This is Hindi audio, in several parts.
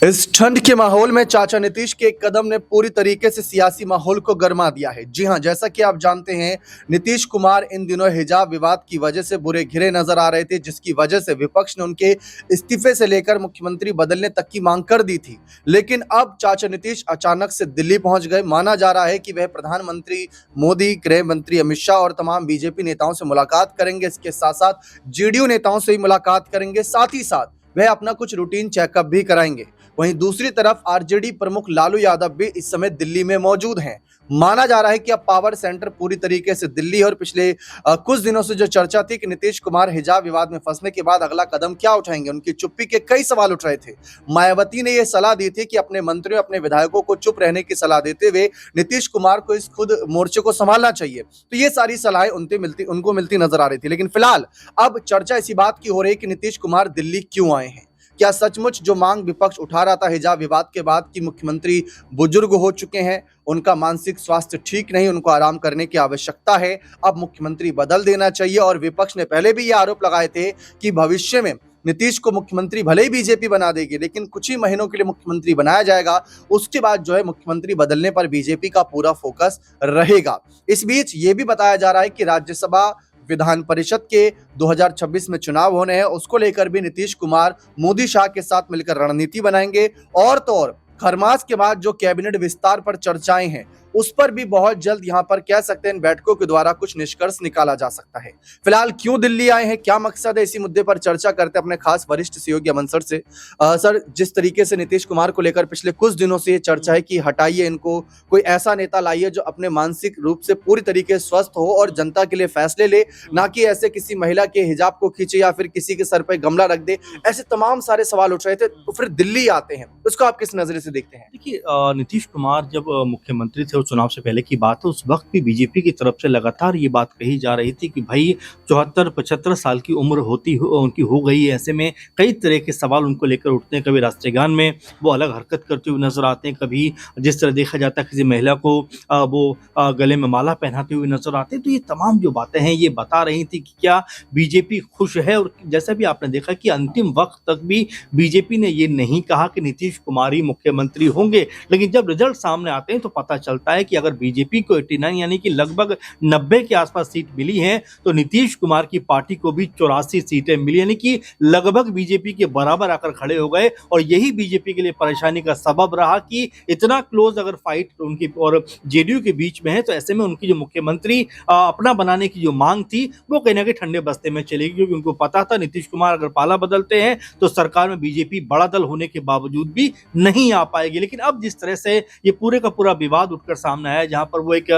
इस ठंड के माहौल में चाचा नीतीश के एक कदम ने पूरी तरीके से सियासी माहौल को गर्मा दिया है। जी हां, जैसा कि आप जानते हैं, नीतीश कुमार इन दिनों हिजाब विवाद की वजह से बुरे घिरे नजर आ रहे थे, जिसकी वजह से विपक्ष ने उनके इस्तीफे से लेकर मुख्यमंत्री बदलने तक की मांग कर दी थी। लेकिन अब चाचा नीतीश अचानक से दिल्ली पहुंच गए। माना जा रहा है कि वह प्रधानमंत्री मोदी, गृह मंत्री अमित शाह और तमाम बीजेपी नेताओं से मुलाकात करेंगे। इसके साथ साथ जेडीयू नेताओं से भी मुलाकात करेंगे। साथ ही साथ वह अपना कुछ रूटीन चेकअप भी कराएंगे। वहीं दूसरी तरफ आरजेडी प्रमुख लालू यादव भी इस समय दिल्ली में मौजूद हैं। माना जा रहा है कि अब पावर सेंटर पूरी तरीके से दिल्ली है और पिछले कुछ दिनों से जो चर्चा थी कि नीतीश कुमार हिजाब विवाद में फंसने के बाद अगला कदम क्या उठाएंगे, उनकी चुप्पी के कई सवाल उठ रहे थे। मायावती ने यह सलाह दी थी कि अपने मंत्रियों, अपने विधायकों को चुप रहने की सलाह देते हुए नीतीश कुमार को इस खुद मोर्चे को संभालना चाहिए। तो ये सारी सलाहें उनको मिलती नजर आ रही थी। लेकिन फिलहाल अब चर्चा इसी बात की हो रही है कि नीतीश कुमार दिल्ली क्यों आए हैं। क्या सचमुच जो मांग विपक्ष उठा रहा था हिजाब विवाद के बाद कि मुख्यमंत्री बुजुर्ग हो चुके हैं, उनका मानसिक स्वास्थ्य ठीक नहीं, उनको आराम करने की आवश्यकता है, अब मुख्यमंत्री बदल देना चाहिए। और विपक्ष ने पहले भी ये आरोप लगाए थे कि भविष्य में नीतीश को मुख्यमंत्री भले ही बीजेपी बना देगी, लेकिन कुछ ही महीनों के लिए मुख्यमंत्री बनाया जाएगा। उसके बाद जो है मुख्यमंत्री बदलने पर बीजेपी का पूरा फोकस रहेगा। इस बीच ये भी बताया जा रहा है कि राज्यसभा, विधान परिषद के 2026 में चुनाव होने हैं, उसको लेकर भी नीतीश कुमार मोदी शाह के साथ मिलकर रणनीति बनाएंगे। और तो और खरमास के बाद जो कैबिनेट विस्तार पर चर्चाएं हैं, उस पर भी बहुत जल्द यहां पर कह सकते हैं इन बैठकों के द्वारा कुछ निष्कर्ष निकाला जा सकता है। फिलहाल क्यों दिल्ली आए हैं, क्या मकसद है, इसी मुद्दे पर चर्चा करते हैं अपने खास वरिष्ठ सहयोगी अमन सर से। सर, जिस तरीके से नीतीश कुमार को लेकर पिछले कुछ दिनों से ये चर्चा है कि हटाइए इनको, कोई ऐसा नेता लाइए जो अपने मानसिक रूप से पूरी तरीके से स्वस्थ हो और जनता के लिए फैसले ले, ना कि ऐसे किसी महिला के हिजाब को खींचे या फिर किसी के सर पर गमला रख दे। ऐसे तमाम सारे सवाल उठ रहे थे, तो फिर दिल्ली आते हैं, उसको आप किस नजरिए से देखते हैं? देखिए, नीतीश कुमार जब मुख्यमंत्री थे, चुनाव से पहले की बात है, उस वक्त भी बीजेपी की तरफ से लगातार ये बात कही जा रही थी कि भाई 74-75 साल की उम्र उनकी हो गई है। ऐसे में कई तरह के सवाल उनको लेकर उठते हैं। कभी राष्ट्रीय गान में वो अलग हरकत करते हुए नजर आते हैं, कभी जिस तरह देखा जाता है किसी महिला को वो गले में माला पहनाते हुए नजर आते हैं। तो ये तमाम जो बातें हैं ये बता रही थी कि क्या बीजेपी खुश है। और जैसा भी आपने देखा कि अंतिम वक्त तक भी बीजेपी ने ये नहीं कहा कि नीतीश कुमार ही मुख्यमंत्री होंगे, लेकिन जब रिजल्ट सामने आते हैं तो पता चलता है कि अगर बीजेपी को 89 यानी कि लगभग 90 के आसपास सीट मिली है, तो नीतीश कुमार की पार्टी को भी 84 सीटें मिली, यानी कि लगभग बीजेपी के बराबर आकर खड़े हो गए। और यही बीजेपी के लिए परेशानी का सबब रहा कि इतना क्लोज अगर फाइट उनकी और जेडीयू के बीच में है, तो ऐसे में उनकी जो मुख्यमंत्री अपना बनाने की जो मांग थी वो कहीं ना कहीं ठंडे बस्ते में चलेगी, क्योंकि उनको पता था नीतीश कुमार अगर पाला बदलते हैं तो सरकार में बीजेपी बड़ा दल होने के बावजूद भी नहीं आ पाएगी। लेकिन अब जिस तरह से ये पूरे का पूरा विवाद उठकर सामने आया, जहां पर वो एक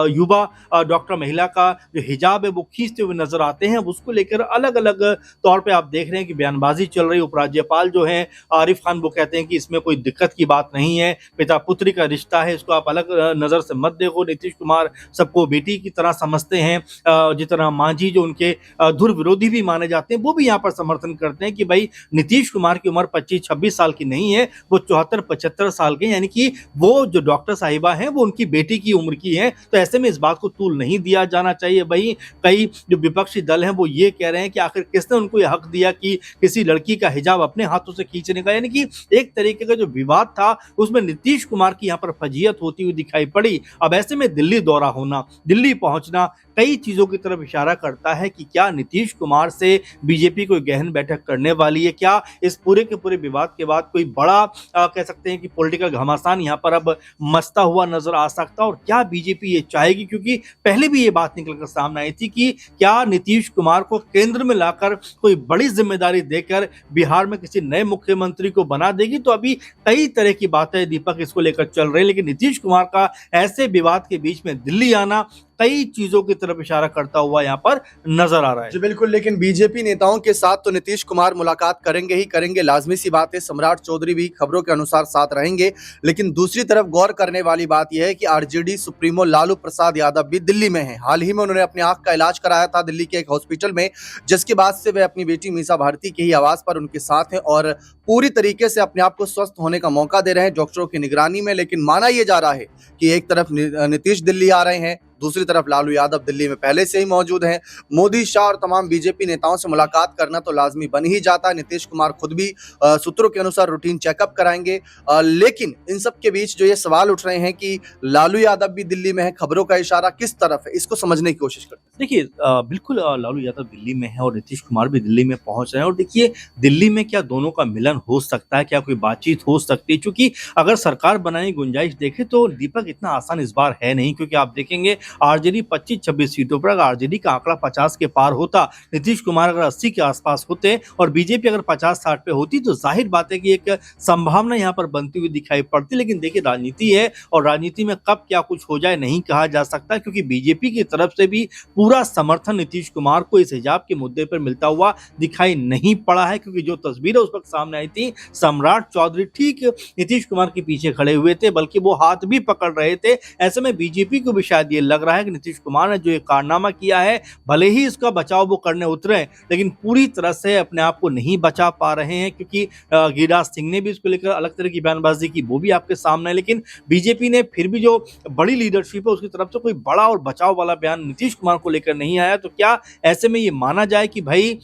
युवा डॉक्टर महिला का जो हिजाब है वो खींचते हुए नजर आते हैं, उसको लेकर अलग अलग तौर पे आप देख रहे हैं कि बयानबाजी चल रही है। उपराज्यपाल जो है आरिफ खान, वो कहते हैं कि इसमें कोई दिक्कत की बात नहीं है, पिता पुत्री का रिश्ता है, इसको आप अलग नजर से मत देखो। नीतीश कुमार सबको बेटी की तरह समझते हैं। जितना मांझी जो उनके धुर विरोधी भी माने जाते हैं, वो भी यहाँ पर समर्थन करते हैं कि भाई नीतीश कुमार की उम्र 25-26 साल की नहीं है, वो 74-75 साल के, यानी कि वो जो डॉक्टर साहिबा हैं वो उनकी बेटी की उम्र की है। तो ऐसे में इस बात को तूल नहीं दिया जाना चाहिए। वहीं कई जो विपक्षी दल हैं वो ये कह रहे हैं कि आखिर किसने उनको ये हक दिया कि किसी लड़की का हिजाब अपने हाथों से खींचने का, यानी कि एक तरीके का जो विवाद था उसमें नीतीश कुमार की यहाँ पर फजीहत होती हुई दिखाई पड़ी। अब ऐसे में दिल्ली दौरा होना, दिल्ली पहुंचना कई चीजों की तरफ इशारा करता है कि क्या नीतीश कुमार से बीजेपी कोई गहन बैठक करने वाली है, क्या इस पूरे के पूरे विवाद के बाद कोई बड़ा कह सकते हैं कि पॉलिटिकल घमासान यहाँ पर अब मचता हुआ नजर आ सकता है, और क्या बीजेपी ये चाहेगी। क्योंकि पहले भी ये बात निकलकर सामने आई थी कि क्या नीतीश कुमार को केंद्र में लाकर कोई बड़ी जिम्मेदारी देकर बिहार में किसी नए मुख्यमंत्री को बना देगी। तो अभी कई तरह की बातें दीपक इसको लेकर चल रही है, लेकिन नीतीश कुमार का ऐसे विवाद के बीच में दिल्ली आना कई चीजों की तरफ इशारा करता हुआ यहाँ पर नजर आ रहा है। जी बिल्कुल, लेकिन बीजेपी नेताओं के साथ तो नीतीश कुमार मुलाकात करेंगे ही करेंगे, लाजमी सी बात है। सम्राट चौधरी भी खबरों के अनुसार साथ रहेंगे। लेकिन दूसरी तरफ गौर करने वाली बात यह है कि आरजेडी सुप्रीमो लालू प्रसाद यादव भी दिल्ली में हैं। हाल ही में उन्होंने अपनी आंख का इलाज कराया था दिल्ली के एक हॉस्पिटल में, जिसके बाद से वे अपनी बेटी मीसा भारती के ही आवास पर उनके साथ हैं और पूरी तरीके से अपने आप को स्वस्थ होने का मौका दे रहे हैं डॉक्टरों की निगरानी में। लेकिन माना यह जा रहा है कि एक तरफ नीतीश दिल्ली आ रहे हैं, दूसरी तरफ लालू यादव दिल्ली में पहले से ही मौजूद हैं। मोदी, शाह और तमाम बीजेपी नेताओं से मुलाकात करना तो लाजमी बन ही जाता है। नीतीश कुमार खुद भी सूत्रों के अनुसार रूटीन चेकअप कराएंगे। लेकिन इन सब के बीच जो ये सवाल उठ रहे हैं कि लालू यादव भी दिल्ली में है, खबरों का इशारा किस तरफ है, इसको समझने की कोशिश करते हैं। देखिए बिल्कुल लालू यादव दिल्ली में है और नीतीश कुमार भी दिल्ली में पहुंच रहे हैं और देखिए दिल्ली में क्या दोनों का मिलन हो सकता है, क्या कोई बातचीत हो सकती है, क्योंकि अगर सरकार बनाने की गुंजाइश देखे तो दीपक इतना आसान इस बार है नहीं, क्योंकि आप देखेंगे आरजेडी 25-26 सीटों पर, अगर आरजेडी का आंकड़ा 50 के पार होता, नीतीश कुमार अगर 80 के आसपास होते और बीजेपी अगर 50-60 पे होती तो जाहिर बात है कि एक संभावना यहाँ पर बनती हुई दिखाई पड़ती। लेकिन देखिए राजनीति है और राजनीति में कब क्या कुछ हो जाए नहीं कहा जा सकता, क्योंकि बीजेपी की तरफ से भी पूरा समर्थन नीतीश कुमार को इस हिजाब के मुद्दे पर मिलता हुआ दिखाई नहीं पड़ा है, क्योंकि जो तस्वीरें उस वक्त सामने आई थी, सम्राट चौधरी ठीक नीतीश कुमार के पीछे खड़े हुए थे, बल्कि वो हाथ भी पकड़ रहे थे। ऐसे में बीजेपी को भी शायद ये लग रहा है कि नीतीश कुमार ने जो ये कारनामा किया है, भले ही इसका बचाव वो करने उतरे लेकिन पूरी तरह से अपने आप को नहीं बचा पा रहे हैं, क्योंकि गिरिराज सिंह ने भी इसको लेकर अलग तरह की बयानबाजी की, वो भी आपके सामने है। लेकिन बीजेपी ने फिर भी जो बड़ी लीडरशिप है उसकी तरफ से कोई बड़ा और बचाव वाला बयान नीतीश कुमार को लेकर नहीं आया। तो क्या ऐसे में ये माना जाए कि भाई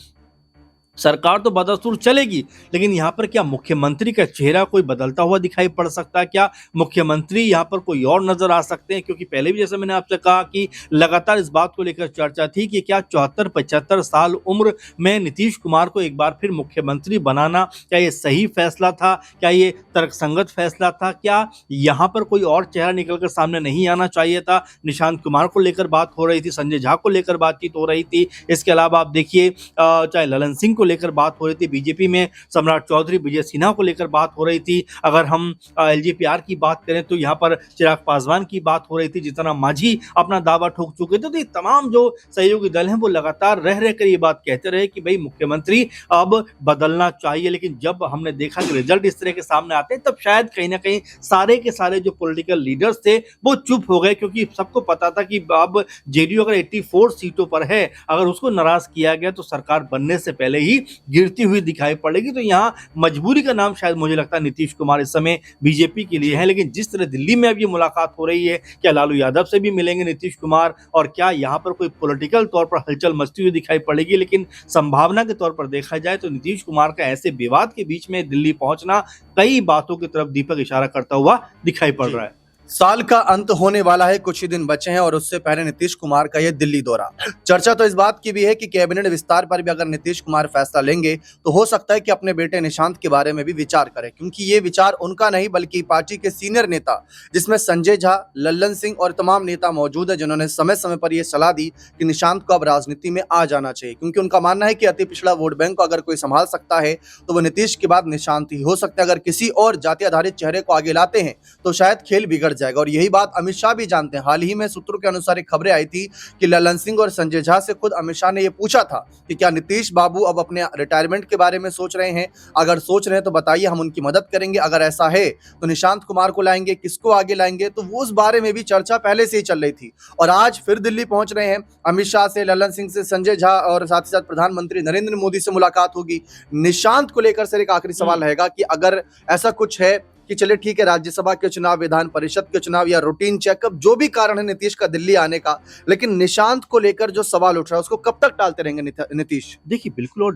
सरकार तो बदस्तूर चलेगी, लेकिन यहाँ पर क्या मुख्यमंत्री का चेहरा कोई बदलता हुआ दिखाई पड़ सकता है? क्या मुख्यमंत्री यहाँ पर कोई और नजर आ सकते हैं? क्योंकि पहले भी जैसे मैंने आपसे कहा कि लगातार इस बात को लेकर चर्चा थी कि क्या 74-75 साल उम्र में नीतीश कुमार को एक बार फिर मुख्यमंत्री बनाना क्या ये सही फैसला था, क्या ये तर्कसंगत फैसला था, क्या यहाँ पर कोई और चेहरा निकलकर सामने नहीं आना चाहिए था? निशांत कुमार को लेकर बात हो रही थी, संजय झा को लेकर बातचीत हो रही थी, इसके अलावा आप देखिए चाहे ललन सिंह को लेकर बात हो रही थी, बीजेपी में सम्राट चौधरी, विजय सिन्हा को लेकर बात हो रही थी, अगर हम एलजेपीआर की बात करें तो यहाँ पर चिराग पासवान की बात हो रही थी, जितना माझी अपना दावा ठोक चुके थे। तो ये तमाम जो सहयोगी दल हैं वो लगातार रह रहकर ये बात कहते रहे कि भाई मुख्यमंत्री अब बदलना चाहिए। लेकिन जब हमने देखा कि रिजल्ट इस तरह के सामने आते हैं, तब शायद कहीं ना कहीं सारे के सारे जो पॉलिटिकल लीडर्स थे वो चुप हो गए, क्योंकि सबको पता था कि अब जेडीयू अगर 84 सीटों पर है, अगर उसको नाराज किया गया तो सरकार बनने से पहले ही गिरती हुई दिखाई पड़ेगी। तो यहाँ मजबूरी का नाम शायद मुझे लगता है नीतीश कुमार इस समय बीजेपी के लिए है। लेकिन जिस तरह दिल्ली में अब ये मुलाकात हो रही है, क्या लालू यादव से भी मिलेंगे नीतीश कुमार और क्या यहाँ पर कोई पॉलिटिकल तौर पर हलचल मचती हुई दिखाई पड़ेगी? लेकिन संभावना के तौर पर देखा जाए तो नीतीश कुमार का ऐसे विवाद के बीच में दिल्ली पहुंचना कई बातों की तरफ दीपक इशारा करता हुआ दिखाई पड़ रहा है। साल का अंत होने वाला है, कुछ ही दिन बचे हैं और उससे पहले नीतीश कुमार का यह दिल्ली दौरा। चर्चा तो इस बात की भी है कि कैबिनेट विस्तार पर भी अगर नीतीश कुमार फैसला लेंगे तो हो सकता है कि अपने बेटे निशांत के बारे में भी विचार करें, क्योंकि ये विचार उनका नहीं बल्कि पार्टी के सीनियर नेता जिसमें संजय झा, लल्लन सिंह और तमाम नेता मौजूद है, जिन्होंने समय समय पर यह सलाह दी कि निशांत को अब राजनीति में आ जाना चाहिए, क्योंकि उनका मानना है कि अति पिछड़ा वोट बैंक को अगर कोई संभाल सकता है तो वो नीतीश के बाद निशांत ही हो सकता है। अगर किसी और जाति आधारित चेहरे को आगे लाते हैं तो शायद खेल बिगड़ जाएगा, और यही बात अमित शाह भी जानते हैं। हाल ही में सूत्रों के अनुसार एक खबरें आई थी कि ललन सिंह और संजय झा से खुद अमित शाह ने यह पूछा था कि क्या नीतीश बाबू अब अपने रिटायरमेंट के बारे में सोच रहे हैं, अगर सोच रहे हैं तो बताइए, हम उनकी मदद करेंगे, अगर ऐसा है तो निशांत कुमार को लाएंगे, किसको आगे लाएंगे। तो वो उस बारे में भी चर्चा पहले से ही चल रही थी और आज फिर दिल्ली पहुंच रहे हैं। अमित शाह से, ललन सिंह से, संजय झा और साथ ही साथ प्रधानमंत्री नरेंद्र मोदी से मुलाकात होगी। निशांत को लेकर सर एक आखिरी सवाल रहेगा कि अगर ऐसा कुछ है कि चलिए ठीक है, राज्यसभा के चुनाव, विधान परिषद के चुनाव या रूटीन चेकअप, जो भी कारण है नीतीश का दिल्ली आने का, लेकिन निशांत को लेकर जो सवाल उठ रहा है उसको कब तक टालते रहेंगे नीतीश? देखिए बिल्कुल, और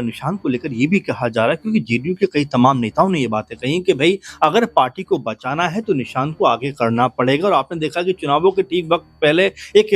निशांत को लेकर ये भी कहा जा रहा है, क्योंकि जेडीयू के कई तमाम नेताओं ने ये बातें कही कि भाई अगर पार्टी को बचाना है तो निशांत को आगे करना पड़ेगा। और आपने देखा कि चुनावों के ठीक वक्त पहले एक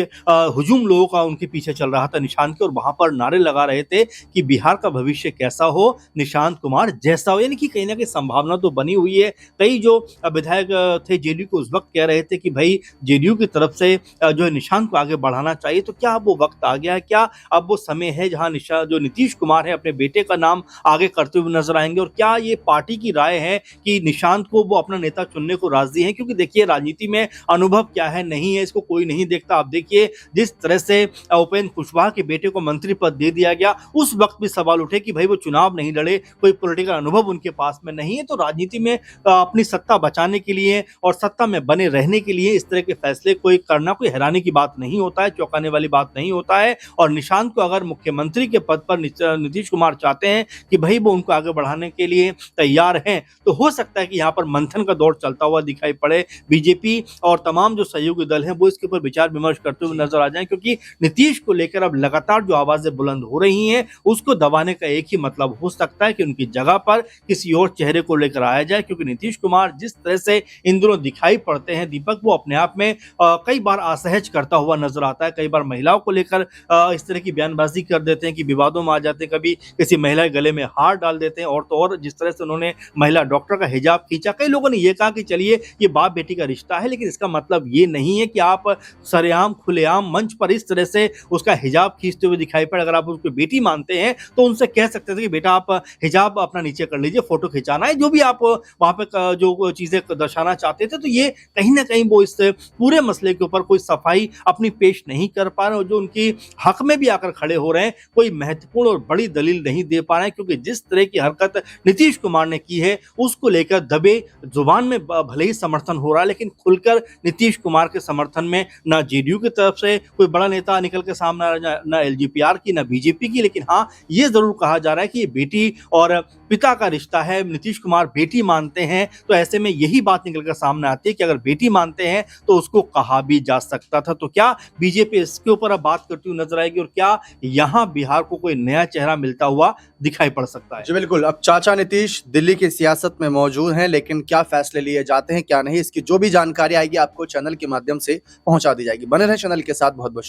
हुजूम लोगों का उनके पीछे चल रहा था निशांत के, और वहां पर नारे लगा रहे थे कि बिहार का भविष्य कैसा हो, निशांत कुमार जैसा हो। यानी कि कहीं ना कहीं संभावना तो बनी हुई है। कई जो विधायक थे जेडीयू को उस वक्त कह रहे थे कि भाई जेडीयू की तरफ से जो है निशांत को आगे बढ़ाना चाहिए। तो क्या अब वो वक्त आ गया है, क्या अब वो समय है जहां जो नीतीश कुमार है अपने बेटे का नाम आगे करते हुए नजर आएंगे? और क्या ये पार्टी की राय है कि निशांत को वो अपना नेता चुनने को राजी हैं? क्योंकि देखिए राजनीति में अनुभव क्या है नहीं है इसको कोई नहीं देखता। आप देखिए जिस तरह से उपेंद्र कुशवाहा के बेटे को मंत्री पद दे दिया गया, उस वक्त भी सवाल उठे कि भाई वो चुनाव नहीं लड़े, कोई पॉलिटिकल अनुभव उनके पास में नहीं है। तो राजनीति में अपनी सत्ता बचाने के लिए और सत्ता में बने रहने के लिए इस तरह के फैसले कोई करना कोई हैरानी की बात नहीं होता है, चौंकाने वाली बात नहीं होता है। और निशांत को अगर मुख्यमंत्री के पद पर नीतीश कुमार चाहते हैं कि भाई वो उनको आगे बढ़ाने के लिए तैयार हैं, तो हो सकता है कि यहाँ पर मंथन का दौर चलता हुआ दिखाई पड़े। बीजेपी और तमाम जो सहयोगी दल हैं वो इसके ऊपर विचार विमर्श करते हुए नजर आ जाएं, क्योंकि नीतीश को लेकर अब लगातार जो आवाजें बुलंद हो रही हैं उसको दबाने का एक ही मतलब हो सकता है कि उनकी जगह पर किसी और चेहरे को लेकर आया जाए। क्योंकि नीतीश कुमार जिस तरह से इन दिनों दिखाई पड़ते हैं दीपक, वो अपने आप में कई बार असहज करता हुआ नजर आता है। कई बार महिलाओं को लेकर इस तरह की बयानबाजी कर देते हैं कि विवादों में आ जाते हैं, कभी किसी महिला के गले में हार डाल देते हैं। और तो और जिस तरह से उन्होंने महिला डॉक्टर का हिजाब खींचा, कई लोगों ने यह कहा कि चलिए ये बाप बेटी का रिश्ता है, लेकिन इसका मतलब ये नहीं है कि आप सरेआम खुलेआम मंच पर इस तरह से उसका हिजाब खींचते हुए दिखाई पड़े। अगर आप उसको बेटी मानते हैं तो उनसे कह सकते थे कि बेटा आप हिजाब अपना नीचे कर लीजिए, फोटो खिंचाना है, जो भी आप वहां पे जो चीजें दर्शाना चाहते थे। तो ये कहीं ना कहीं वो इस पूरे मसले के ऊपर कोई सफाई अपनी पेश नहीं कर पा रहे, और जो उनकी हक में भी आकर खड़े हो रहे हैं कोई महत्वपूर्ण और बड़ी दलील नहीं दे पा रहे हैं। क्योंकि जिस तरह की हरकत नीतीश कुमार ने की है उसको लेकर दबे जुबान में भले ही समर्थन हो रहा है, लेकिन खुलकर नीतीश कुमार के समर्थन में ना जेडीयू की तरफ से कोई बड़ा नेता निकल के सामने आ रहा है, ना एलजीपीआर की, ना बीजेपी की। लेकिन हाँ, ये जरूर कहा जा रहा है कि ये बेटी और पिता का रिश्ता है, नीतीश कुमार बेटी मानते हैं। तो ऐसे में यही बात निकलकर सामने आती है कि अगर बेटी मानते हैं तो उसको कहा भी जा सकता था। तो क्या बीजेपी इसके ऊपर अब बात करती हुई नजर आएगी, और क्या यहाँ बिहार को कोई नया चेहरा मिलता हुआ दिखाई पड़ सकता है? जी बिल्कुल। अब चाचा नीतीश दिल्ली की सियासत में मौजूद हैं, लेकिन क्या फैसले लिए जाते हैं क्या नहीं, इसकी जो भी जानकारी आएगी आपको चैनल के माध्यम से पहुंचा दी जाएगी। बने रहें चैनल के साथ। बहुत बहुत शुक्रिया।